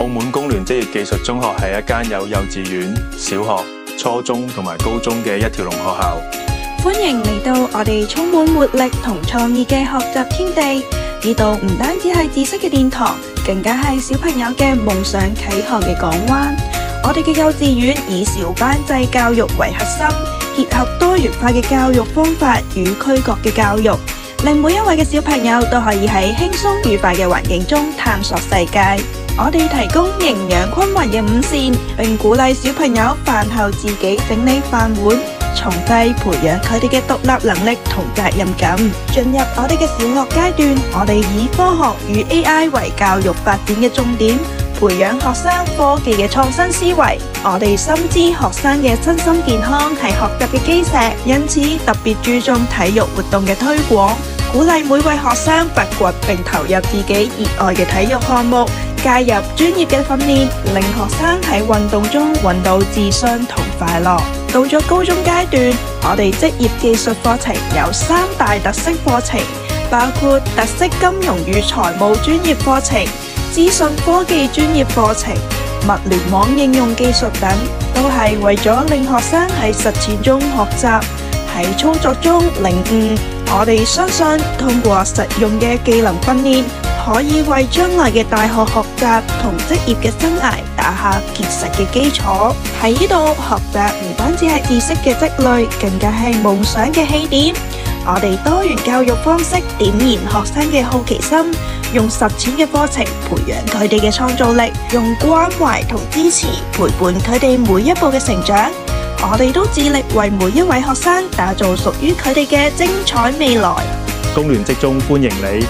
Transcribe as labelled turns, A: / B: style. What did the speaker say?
A: 澳門工聯職業技術中學係一間有幼稚園、小學、初中同埋高中嘅一條龍學校。
B: 歡迎嚟到我哋充滿活力同創意嘅學習天地。呢度唔單止係知識嘅殿堂，更加係小朋友嘅夢想啟航嘅港灣。我哋嘅幼稚園以小班制教育為核心，結合多元化嘅教育方法與區隔嘅教育，令每一位嘅小朋友都可以喺輕鬆愉快嘅環境中探索世界。我哋提供營養均勻嘅午膳，並鼓勵小朋友飯後自己整理飯碗，從細培養佢哋嘅獨立能力同責任感。進入我哋嘅小學階段，我哋以科學與 AI 為教育發展嘅重點，培養學生科技嘅創新思維。我哋深知學生嘅身心健康係學習嘅基石，因此特別注重體育活動嘅推廣，鼓勵每位學生發掘並投入自己熱愛嘅體育項目，加入專業嘅訓練，令學生喺運動中搵到自信同快樂。到咗高中階段，我哋職業技術課程有3大特色課程，包括特色金融與財務專業課程、資訊科技專業課程、物聯網應用技術等，都係為咗令學生喺實踐中學習，喺操作中領悟。我哋相信通過實用嘅技能訓練，可以為將來嘅大學學習同職業嘅生涯打下結實嘅基礎。喺呢度學習唔單止係知識嘅積累，更加係夢想嘅起點。我哋多元教育方式點燃學生嘅好奇心，用實踐嘅課程培養佢哋嘅創造力，用關懷同支持陪伴佢哋每一步嘅成長。我哋都致力為每一位學生打造屬於佢哋嘅精彩未來。
A: 工聯職中歡迎你。